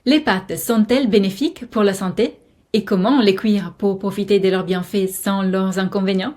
Les pâtes sont-elles bénéfiques pour la santé? Et comment les cuire pour profiter de leurs bienfaits sans leurs inconvénients?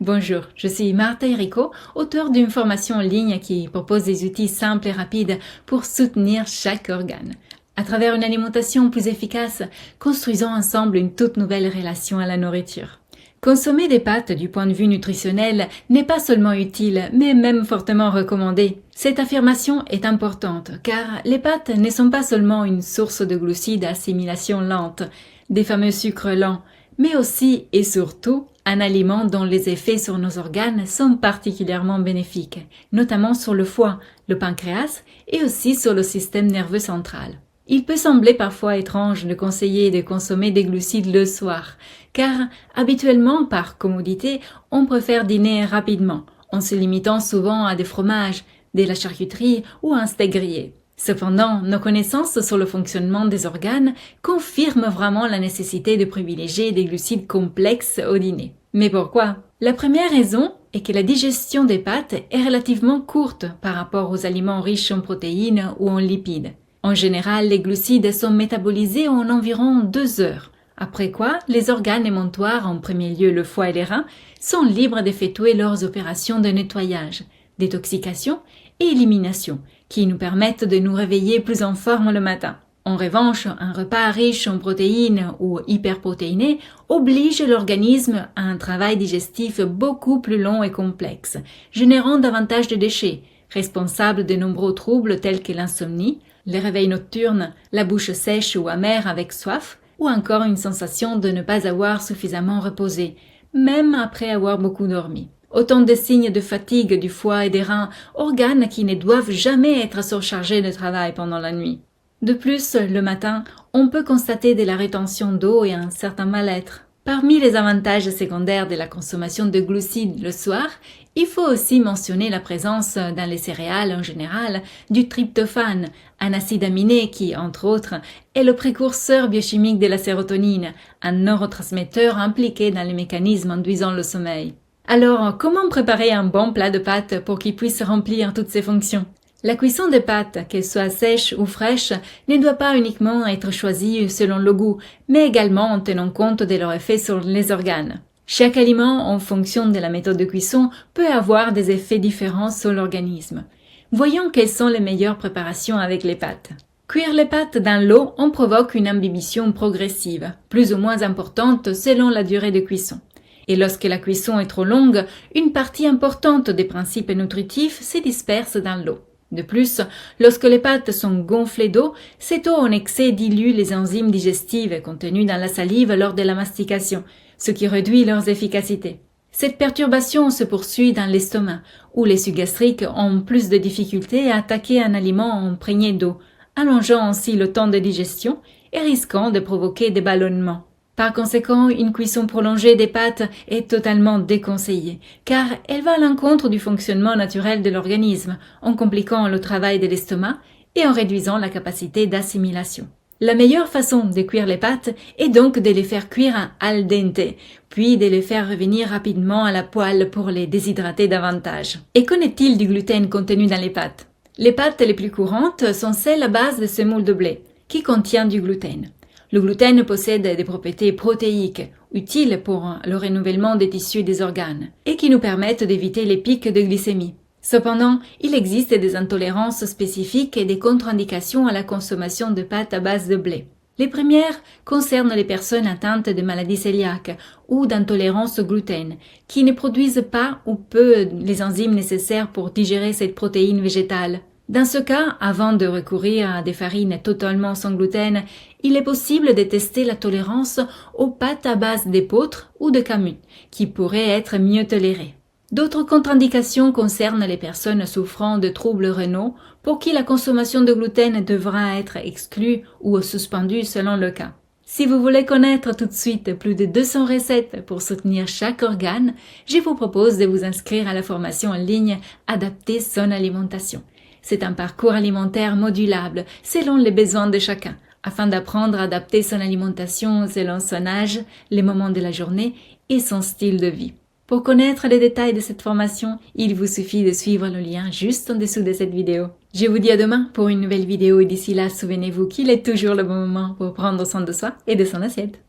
Bonjour, je suis Martha Erico, auteure d'une formation en ligne qui propose des outils simples et rapides pour soutenir chaque organe. À travers une alimentation plus efficace, construisons ensemble une toute nouvelle relation à la nourriture. Consommer des pâtes du point de vue nutritionnel n'est pas seulement utile, mais même fortement recommandé. Cette affirmation est importante, car les pâtes ne sont pas seulement une source de glucides à assimilation lente, des fameux sucres lents, mais aussi et surtout un aliment dont les effets sur nos organes sont particulièrement bénéfiques, notamment sur le foie, le pancréas et aussi sur le système nerveux central. Il peut sembler parfois étrange de conseiller de consommer des glucides le soir, car habituellement, par commodité, on préfère dîner rapidement, en se limitant souvent à des fromages, de la charcuterie ou un steak grillé. Cependant, nos connaissances sur le fonctionnement des organes confirment vraiment la nécessité de privilégier des glucides complexes au dîner. Mais pourquoi? La première raison est que la digestion des pâtes est relativement courte par rapport aux aliments riches en protéines ou en lipides. En général, les glucides sont métabolisés en environ 2 heures, après quoi les organes émontoires, en premier lieu le foie et les reins, sont libres d'effectuer leurs opérations de nettoyage, détoxication et élimination, qui nous permettent de nous réveiller plus en forme le matin. En revanche, un repas riche en protéines ou hyperprotéiné oblige l'organisme à un travail digestif beaucoup plus long et complexe, générant davantage de déchets, responsables de nombreux troubles tels que l'insomnie, les réveils nocturnes, la bouche sèche ou amère avec soif, ou encore une sensation de ne pas avoir suffisamment reposé, même après avoir beaucoup dormi. Autant de signes de fatigue du foie et des reins, organes qui ne doivent jamais être surchargés de travail pendant la nuit. De plus, le matin, on peut constater de la rétention d'eau et un certain mal-être. Parmi les avantages secondaires de la consommation de glucides le soir, il faut aussi mentionner la présence dans les céréales en général du tryptophane, un acide aminé qui, entre autres, est le précurseur biochimique de la sérotonine, un neurotransmetteur impliqué dans les mécanismes induisant le sommeil. Alors, comment préparer un bon plat de pâtes pour qu'il puisse remplir toutes ses fonctions? La cuisson des pâtes, qu'elles soient sèches ou fraîches, ne doit pas uniquement être choisie selon le goût, mais également en tenant compte de leur effet sur les organes. Chaque aliment, en fonction de la méthode de cuisson, peut avoir des effets différents sur l'organisme. Voyons quelles sont les meilleures préparations avec les pâtes. Cuire les pâtes dans l'eau en provoque une imbibition progressive, plus ou moins importante selon la durée de cuisson. Et lorsque la cuisson est trop longue, une partie importante des principes nutritifs se disperse dans l'eau. De plus, lorsque les pâtes sont gonflées d'eau, cette eau en excès dilue les enzymes digestives contenues dans la salive lors de la mastication, ce qui réduit leur efficacité. Cette perturbation se poursuit dans l'estomac, où les sucs gastriques ont plus de difficultés à attaquer un aliment imprégné d'eau, allongeant ainsi le temps de digestion et risquant de provoquer des ballonnements. Par conséquent, une cuisson prolongée des pâtes est totalement déconseillée, car elle va à l'encontre du fonctionnement naturel de l'organisme, en compliquant le travail de l'estomac et en réduisant la capacité d'assimilation. La meilleure façon de cuire les pâtes est donc de les faire cuire al dente, puis de les faire revenir rapidement à la poêle pour les déshydrater davantage. Et qu'en est-il du gluten contenu dans les pâtes? Les pâtes les plus courantes sont celles à base de semoule de blé, qui contient du gluten. Le gluten possède des propriétés protéiques, utiles pour le renouvellement des tissus des organes, et qui nous permettent d'éviter les pics de glycémie. Cependant, il existe des intolérances spécifiques et des contre-indications à la consommation de pâtes à base de blé. Les premières concernent les personnes atteintes de maladies cœliaques ou d'intolérance au gluten, qui ne produisent pas ou peu les enzymes nécessaires pour digérer cette protéine végétale. Dans ce cas, avant de recourir à des farines totalement sans gluten, il est possible de tester la tolérance aux pâtes à base d'épeautre ou de camut, qui pourraient être mieux tolérées. D'autres contre-indications concernent les personnes souffrant de troubles rénaux, pour qui la consommation de gluten devra être exclue ou suspendue selon le cas. Si vous voulez connaître tout de suite plus de 200 recettes pour soutenir chaque organe, je vous propose de vous inscrire à la formation en ligne Adapter son alimentation. C'est un parcours alimentaire modulable selon les besoins de chacun, afin d'apprendre à adapter son alimentation selon son âge, les moments de la journée et son style de vie. Pour connaître les détails de cette formation, il vous suffit de suivre le lien juste en dessous de cette vidéo. Je vous dis à demain pour une nouvelle vidéo et d'ici là, souvenez-vous qu'il est toujours le bon moment pour prendre soin de soi et de son assiette.